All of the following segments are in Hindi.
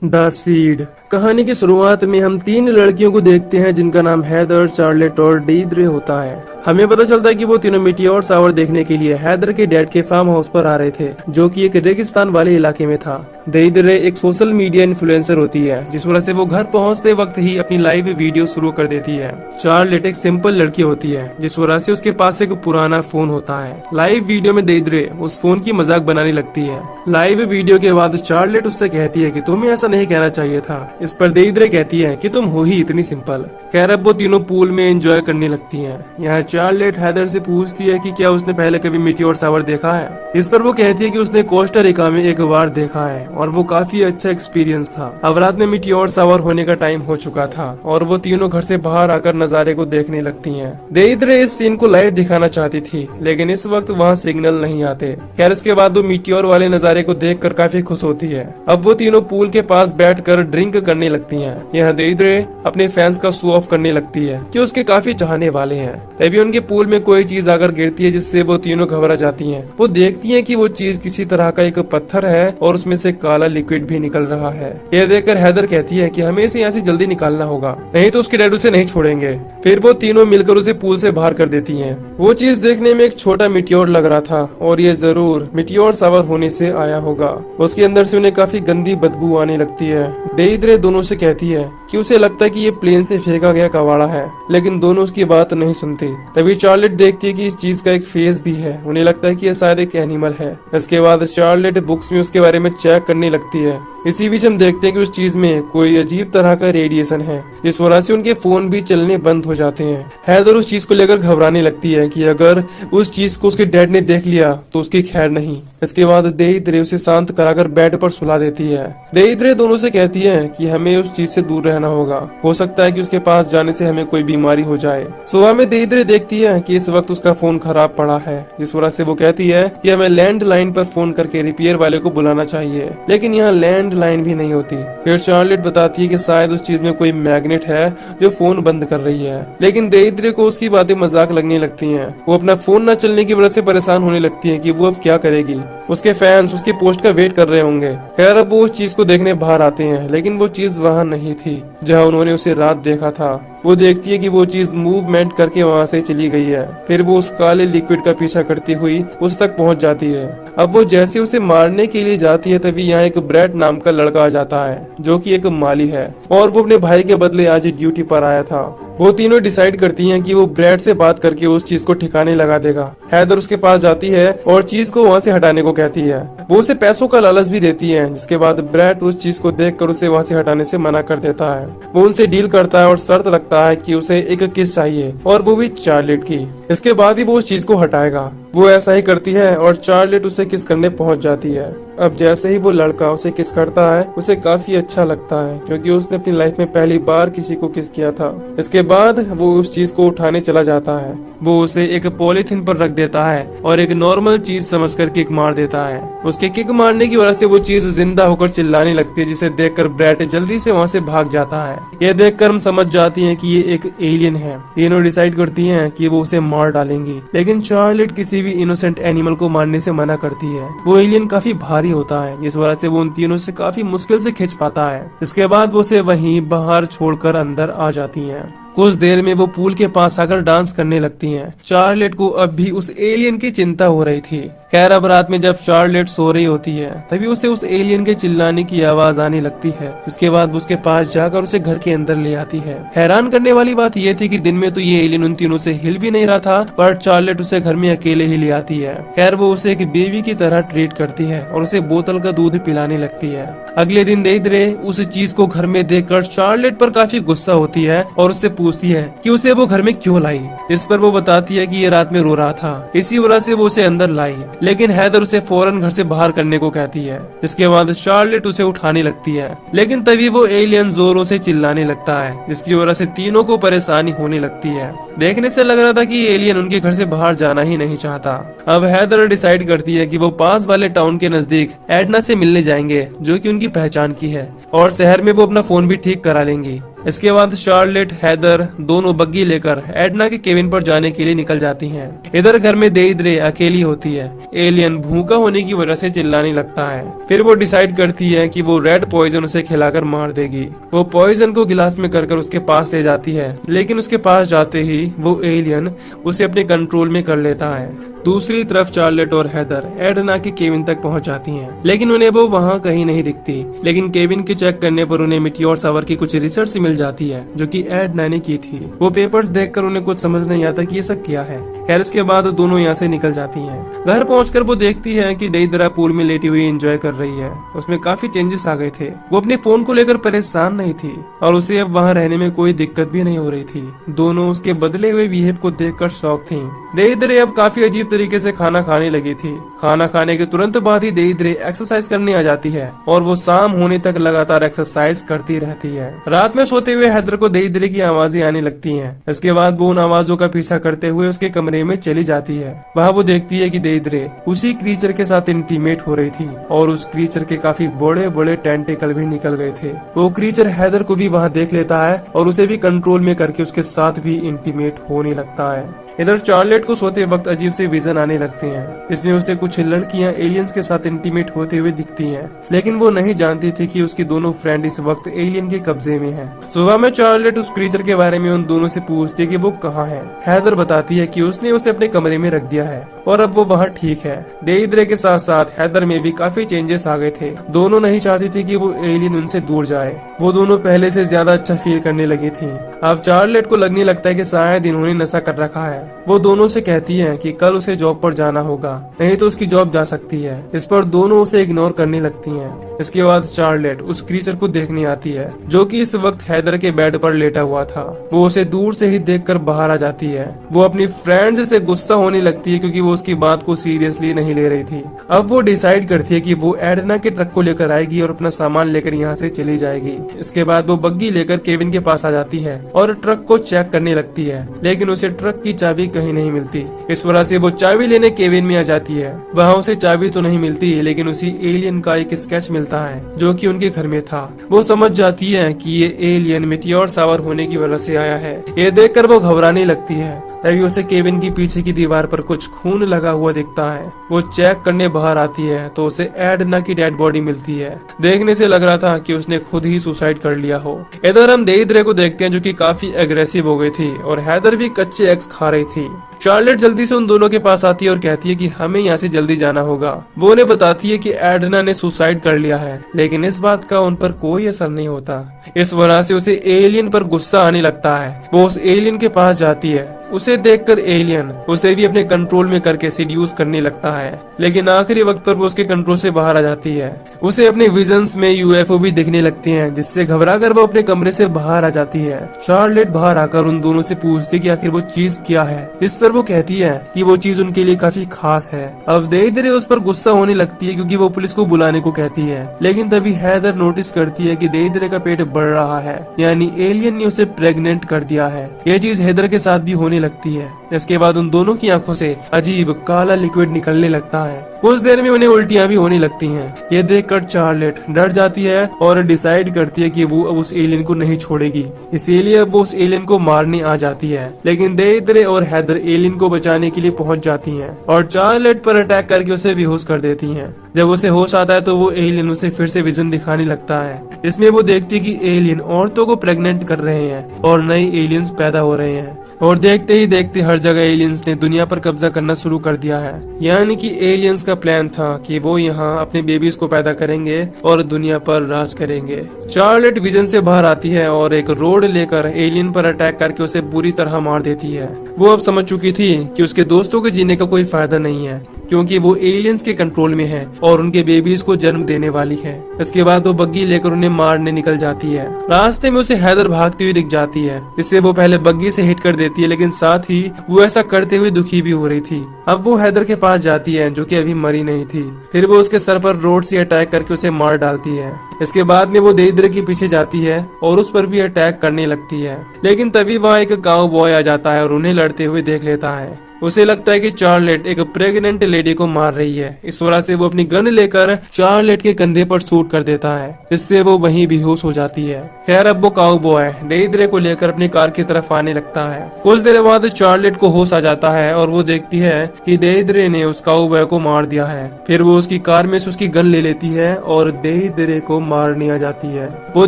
The seed. कहानी की शुरुआत में हम तीन लड़कियों को देखते हैं जिनका नाम हैदर, चार्लेट और डेइद्रे होता है। हमें पता चलता है कि वो तीनों मीटियोर शावर देखने के लिए हैदर के डैड के फार्म हाउस पर आ रहे थे, जो कि एक रेगिस्तान वाले इलाके में था। डेइद्रे एक सोशल मीडिया इन्फ्लुएंसर होती है, जिस वजह से वो घर पहुंचते वक्त ही अपनी लाइव वीडियो शुरू कर देती है। चार्लेट एक सिंपल लड़की होती है, जिस वजह से उसके पास एक पुराना फोन होता है। लाइव वीडियो में डेइद्रे उस फोन की मजाक बनाने लगती है। लाइव वीडियो के बाद चार्लेट उससे कहती है कि तुम्हें ऐसा नहीं कहना चाहिए था। इस पर डेइद्रे कहती है कि तुम हो ही इतनी सिंपल। खैर अब वो तीनों पूल में एंजॉय करने लगती हैं। यहाँ चार्लेट हैदर से पूछती है कि क्या उसने पहले कभी मीटियोर शावर देखा है। इस पर वो कहती है कि उसने कोस्टा रिका में एक बार देखा है और वो काफी अच्छा एक्सपीरियंस था। अब रात में मीटियोर शावर होने का टाइम हो चुका था और वो तीनों घर से बाहर आकर नजारे को देखने लगती हैं। डेइद्रे इस सीन को लाइव दिखाना चाहती थी, लेकिन इस वक्त वहाँ सिग्नल नहीं आते। खैर इसके बाद वो मीटियोर वाले नजारे को देखकर काफी खुश होती है। अब वो तीनों पूल के पास बैठकर ड्रिंक करने लगती हैं। यहाँ डेइद्रे अपने फैंस का शो ऑफ करने लगती है कि उसके काफी चाहने वाले हैं। तभी उनके पूल में कोई चीज आकर गिरती है, जिससे वो तीनों घबरा जाती हैं। वो देखती हैं कि वो चीज किसी तरह का एक पत्थर है और उसमें से काला लिक्विड भी निकल रहा है। यह देखकर हैदर कहती है कि हमें इसे यहाँ से जल्दी निकालना होगा, नहीं तो उसके डैड उसे नहीं छोड़ेंगे। फिर वो तीनों मिलकर उसे पूल से बाहर कर देती हैं। वो चीज देखने में एक छोटा मिटियोर लग रहा था और ये जरूर मिटियोर शावर होने से आया होगा। उसके अंदर से उन्हें काफी गंदी बदबू आने लगती है। डेइद्रे दोनों से कहती है कि उसे लगता है कि ये प्लेन से फेंका गया कबाड़ा है, लेकिन दोनों उसकी बात नहीं सुनते। तभी चार्लेट देखती है कि इस चीज का एक फेस भी है। उन्हें लगता है कि यह शायद एक एनिमल है। इसके बाद चार्लेट बुक्स में उसके बारे में चेक करने लगती है। इसी बीच हम देखते हैं कि उस चीज में कोई अजीब तरह का रेडिएशन है, जिस वजह से उनके फोन भी चलने बंद हो जाते हैं। हैदर उस चीज को लेकर घबराने लगती है कि अगर उस चीज को उसके डैड ने देख लिया तो उसकी खैर नहीं। इसके बाद डेइद्रे उसे शांत कराकर बेड पर सुला देती है। डेइद्रे दोनों से कहती है कि हमें उस चीज से दूर रहना होगा, हो सकता है कि उसके पास जाने से हमें कोई बीमारी हो जाए। सुबह में डेइद्रे देखती है कि इस वक्त उसका फोन खराब पड़ा है, जिस वजह से वो कहती है कि हमें लैंडलाइन पर फोन करके रिपेयर वाले को बुलाना चाहिए, लेकिन यहाँ लैंडलाइन भी नहीं होती। फिर चार्लेट बताती है कि शायद उस चीज में कोई मैग्नेट है जो फोन बंद कर रही है, लेकिन डेइद्रे को उसकी बातें मजाक लगने लगती हैं। वो अपना फोन न चलने की वजह से परेशान होने लगती है कि वो अब क्या करेगी। उसके फैंस उसकी पोस्ट का वेट कर रहे होंगे। खैर अब वो उस चीज को देखने बाहर आते हैं, लेकिन वो चीज वहाँ नहीं थी जहाँ उन्होंने उसे रात देखा था। वो देखती है कि वो चीज मूवमेंट करके वहाँ से चली गई है। फिर वो उस काले लिक्विड का पीछा करती हुई उस तक पहुँच जाती है। अब वो जैसे उसे मारने के लिए जाती है, तभी यहाँ एक ब्रैड नाम का लड़का आ जाता है, जो कि एक माली है और वो अपने भाई के बदले आज ड्यूटी पर आया था। वो तीनों डिसाइड करती हैं कि वो ब्रैड से बात करके उस चीज को ठिकाने लगा देगा। हैदर उसके पास जाती है और चीज को वहाँ से हटाने को कहती है। वो उसे पैसों का लालच भी देती है, जिसके बाद ब्रैड उस चीज को देखकर उसे वहाँ से हटाने से मना कर देता है। वो उनसे डील करता है और शर्त रखता है कि उसे एक किस चाहिए, और वो भी चार्लेट की। इसके बाद ही वो उस चीज को हटाएगा। वो ऐसा ही करती है और चार्लेट उसे किस करने पहुंच जाती है। अब जैसे ही वो लड़का उसे किस करता है, उसे काफी अच्छा लगता है, क्योंकि उसने अपनी लाइफ में पहली बार किसी को किस किया था। इसके बाद वो उस चीज को उठाने चला जाता है। वो उसे एक पॉलीथिन पर रख देता है और एक नॉर्मल चीज समझकर किक मार देता है। उसके किक मारने की वजह से वो चीज जिंदा होकर चिल्लाने लगती है, जिसे देखकर ब्रैड जल्दी से वहाँ से भाग जाता है। यह देखकर हम समझ जाती हैं कि ये एक एलियन है। तीनों डिसाइड करती हैं कि वो उसे मार डालेंगी, लेकिन चार्लेट किसी भी इनोसेंट एनिमल को मारने से मना करती है। वो एलियन काफी भारी होता है, जिस वजह से वो उन तीनों से काफी मुश्किल से खींच पाता है। इसके बाद वो उसे वहीं बाहर छोड़कर अंदर आ जाती हैं। कुछ देर में वो पूल के पास आकर डांस करने लगती हैं। चार्लेट को अब भी उस एलियन की चिंता हो रही थी। खैर अब रात में जब चार्लेट सो रही होती है, तभी उसे उस एलियन के चिल्लाने की आवाज आने लगती है। इसके बाद उसके पास जाकर उसे घर के अंदर ले आती है। हैरान करने वाली बात यह थी कि दिन में तो ये एलियन उन तीनों से हिल भी नहीं रहा था, पर चार्लेट उसे घर में अकेले ही ले आती है। खैर वो उसे एक बेबी की तरह ट्रीट करती है और उसे बोतल का दूध पिलाने लगती है। अगले दिन डेइद्रे उस चीज को घर में देखकर चार्लेट पर काफी गुस्सा होती है और उससे पूछती है कि उसे वो घर में क्यों लाई। इस पर वो बताती है कि ये रात में रो रहा था, इसी वजह से वो उसे अंदर लाई, लेकिन हैदर उसे फौरन घर से बाहर करने को कहती है। इसके बाद चार्लेट उसे उठाने लगती है, लेकिन तभी वो एलियन जोरों से चिल्लाने लगता है, जिसकी वजह से तीनों को परेशानी होने लगती है। देखने से लग रहा था कि एलियन उनके घर से बाहर जाना ही नहीं चाहता। अब हैदर डिसाइड करती है कि वो पास वाले टाउन के नजदीक एडना से मिलने जाएंगे, जो कि उनकी पहचान की है, और शहर में वो अपना फोन भी ठीक करा लेंगी। इसके बाद शार्लेट, हैदर दोनों बग्गी लेकर एडना के केबिन पर जाने के लिए निकल जाती हैं। इधर घर में देइद्रे अकेली होती है। एलियन भूखा होने की वजह से चिल्लाने लगता है। फिर वो डिसाइड करती है कि वो रेड पॉइजन उसे खिलाकर मार देगी। वो पॉइजन को गिलास में कर उसके पास ले जाती है, लेकिन उसके पास जाते ही वो एलियन उसे अपने कंट्रोल में कर लेता है। दूसरी तरफ चार्लेट और हैदर एडना के केबिन तक पहुंच जाती हैं, लेकिन उन्हें वो वहां कहीं नहीं दिखती। लेकिन केबिन के चेक करने पर उन्हें मीटियोर शावर की कुछ रिसर्च मिल जाती है जो कि एडना ने की थी। वो पेपर्स देखकर उन्हें कुछ समझ नहीं आता कि ये सब क्या है। खैर इसके बाद दोनों यहाँ से निकल जाती हैं। घर पहुंचकर वो देखती है कि देइद्रा पूल में लेटी हुई एंजॉय कर रही है। उसमें काफी चेंजेस आ गए थे। वो अपने फोन को लेकर परेशान नहीं थी और उसे अब वहाँ रहने में कोई दिक्कत भी नहीं हो रही थी। दोनों उसके बदले हुए बिहेव को देखकर शॉक थी। देइद्रे अब काफी अजीब तरीके से खाना खाने लगी थी। खाना खाने के तुरंत बाद ही देइद्रे एक्सरसाइज करने आ जाती है और वो शाम होने तक लगातार एक्सरसाइज करती रहती है। रात में सोते हुए हैदर को देइद्रे की आवाजें आने लगती हैं। इसके बाद वो उन आवाजों का पीछा करते हुए उसके कमरे में चली जाती है। वहाँ वो देखती है कि देइद्रे उसी क्रीचर के साथ इंटीमेट हो रही थी और उस क्रीचर के काफी बड़े बड़े टेंटिकल भी निकल गए थे। वो क्रीचर हैदर को भी वहाँ देख लेता है और उसे भी कंट्रोल में करके उसके साथ भी इंटीमेट होने लगता है। इधर चार्लेट को सोते वक्त अजीब से विजन आने लगते हैं। इसमें उसे कुछ लड़कियां एलियंस के साथ इंटीमेट होते हुए दिखती हैं, लेकिन वो नहीं जानती थी कि उसकी दोनों फ्रेंड इस वक्त एलियन के कब्जे में हैं। सुबह में चार्लेट उस क्रीचर के बारे में उन दोनों से पूछती है कि वो कहाँ है। हैदर बताती है कि उसने उसे अपने कमरे में रख दिया है और अब वो वहाँ ठीक है। देइद्रे के साथ साथ हैदर में भी काफी चेंजेस आ गए थे। दोनों नहीं चाहती थी कि वो एलियन उनसे दूर जाए। वो दोनों पहले से ज्यादा अच्छा फील करने लगी थी। अब चार्लेट को लगने लगता है कि शायद इन्होंने नशा कर रखा है। वो दोनों से कहती है कि कल उसे जॉब पर जाना होगा, नहीं तो उसकी जॉब जा सकती है। इस पर दोनों उसे इग्नोर करने लगती हैं। इसके बाद चार्लेट उस क्रीचर को देखने आती है जो कि इस वक्त हैदर के बेड पर लेटा हुआ था। वो उसे दूर से ही देखकर बाहर आ जाती है। वो अपनी फ्रेंड से गुस्सा होने लगती है क्योंकि वो उसकी बात को सीरियसली नहीं ले रही थी। अब वो डिसाइड करती है कि वो एडना के ट्रक को लेकर आएगी और अपना सामान लेकर यहाँ से चली जाएगी। इसके बाद वो बग्गी लेकर केविन के पास आ जाती है और ट्रक को चेक करने लगती है, लेकिन उसे ट्रक की चाबी कहीं नहीं मिलती। इस वजह से वो चाबी लेने केविन में आ जाती है। वहाँ उसे चाबी तो नहीं मिलती, लेकिन उसी एलियन का एक स्केच मिलता है जो कि उनके घर में था। वो समझ जाती है कि ये एलियन मीटियोर शावर होने की वजह से आया है। ये देखकर वो घबराने लगती है। तभी उसे केबिन की पीछे की दीवार पर कुछ खून लगा हुआ दिखता है। वो चेक करने बाहर आती है तो उसे एडना की डेड बॉडी मिलती है। देखने से लग रहा था कि उसने खुद ही सुसाइड कर लिया हो। इधर हम देइद्रे को देखते हैं जो कि काफी एग्रेसिव हो गई थी और हैदर भी कच्चे एग्स खा रही थी। चार्लेट जल्दी से उन दोनों के पास आती है और कहती है कि हमें यहाँ से जल्दी जाना होगा। वो उन्हें बताती है कि एडना ने सुसाइड कर लिया है, लेकिन इस बात का उन पर कोई असर नहीं होता। इस वजह से उसे एलियन पर गुस्सा आने लगता है। वो उस एलियन के पास जाती है। उसे देखकर एलियन उसे भी अपने कंट्रोल में करके सीड्यूस करने लगता है, लेकिन आखिरी वक्त पर वो उसके कंट्रोल से बाहर आ जाती है। उसे अपने विजन्स में यूएफओ भी दिखने लगते हैं, जिससे घबराकर वो अपने कमरे से बाहर आ जाती है। चार्लेट बाहर आकर उन दोनों से पूछती कि आखिर वो चीज क्या है। इस पर वो कहती है कि वो चीज उनके लिए काफी खास है। अब देइद्रे उस पर गुस्सा होने लगती है क्योंकि वो पुलिस को बुलाने को कहती है, लेकिन तभी हैदर नोटिस करती है कि देइद्रे का पेट बढ़ रहा है, यानी एलियन ने उसे प्रेग्नेंट कर दिया है। ये चीज हैदर के साथ भी होने लगती है। इसके बाद उन दोनों की आंखों से अजीब काला लिक्विड निकलने लगता है। कुछ देर में उन्हें उल्टियां भी होने लगती हैं। ये देखकर चार्लेट डर जाती है और डिसाइड करती है कि वो अब उस एलियन को नहीं छोड़ेगी, इसीलिए अब वो उस एलियन को मारने आ जाती है। लेकिन देइद्रे और हैदर एलियन को बचाने के लिए पहुंच जाती हैं और चार्लेट पर अटैक करके उसे बेहोश कर देती हैं। जब उसे होश आता है तो वो एलियन उसे फिर से विजन दिखाने लगता है। इसमें वो देखती है कि एलियन औरतों को प्रेग्नेंट कर रहे हैं और नए एलियंस पैदा हो रहे हैं और देखते ही देखते हर जगह एलियंस ने दुनिया पर कब्जा करना शुरू कर दिया है। यानी कि एलियंस का प्लान था कि वो यहाँ अपने बेबीज को पैदा करेंगे और दुनिया पर राज करेंगे। चार्लेट विजन से बाहर आती है और एक रोड लेकर एलियन पर अटैक करके उसे बुरी तरह मार देती है। वो अब समझ चुकी थी कि उसके दोस्तों के जीने का कोई फायदा नहीं है, क्योंकि वो एलियंस के कंट्रोल में है और उनके बेबीज को जन्म देने वाली है। इसके बाद वो बग्गी लेकर उन्हें मारने निकल जाती है। रास्ते में उसे हैदर भागती हुई दिख जाती है। इससे वो पहले बग्गी से हिट कर देती है, लेकिन साथ ही वो ऐसा करते हुए दुखी भी हो रही थी। अब वो हैदर के पास जाती है जो कि अभी मरी नहीं थी। फिर वो उसके सर पर रोड से अटैक करके उसे मार डालती है। इसके बाद में वो देईद्रे के पीछे जाती है और उस पर भी अटैक करने लगती है, लेकिन तभी वहाँ एक काऊ बॉय आ जाता है और उन्हें लड़ते हुए देख लेता है। उसे लगता है कि चार्लेट एक प्रेग्नेंट लेडी को मार रही है। इस वजह से वो अपनी गन लेकर चार्लेट के कंधे पर शूट कर देता है, जिससे वो वहीं बेहोश हो जाती है। खैर अब वो काउबॉय देईद्रे को लेकर अपनी कार की तरफ आने लगता है। कुछ देर बाद चार्लेट को होश आ जाता है और वो देखती है कि देईद्रे ने उस काउबॉय को मार दिया है। फिर वो उसकी कार में से उसकी गन ले लेती है और देईद्रे को मारने आ जाती है। वो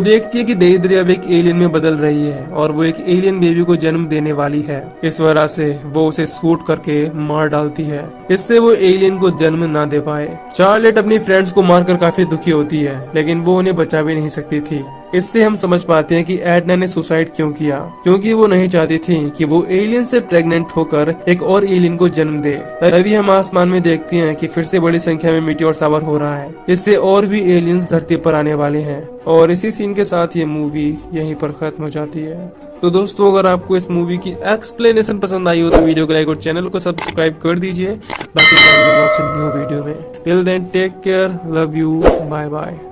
देखती है कि देईद्रे अब एक एलियन में बदल रही है और वो एक एलियन बेबी को जन्म देने वाली है। इस वजह से वो उसे शूट करके मार डालती है, इससे वो एलियन को जन्म ना दे पाए। चार्लेट अपनी फ्रेंड्स को मारकर काफी दुखी होती है, लेकिन वो उन्हें बचा भी नहीं सकती थी। इससे हम समझ पाते हैं कि एडना ने सुसाइड क्यों किया, क्योंकि वो नहीं चाहती थी कि वो एलियन से प्रेग्नेंट होकर एक और एलियन को जन्म दे। तभी हम आसमान में देखते हैं कि फिर से बड़ी संख्या में मीटियोर शावर हो रहा है, इससे और भी एलियंस धरती पर आने वाले हैं। और इसी सीन के साथ ये मूवी यहीं पर खत्म हो जाती है। तो दोस्तों, अगर आपको इस मूवी की एक्सप्लेनेशन पसंद आई हो तो वीडियो को लाइक और चैनल को सब्सक्राइब कर दीजिए। बाकी न्यू वीडियो में। Till then take care, love you, bye bye.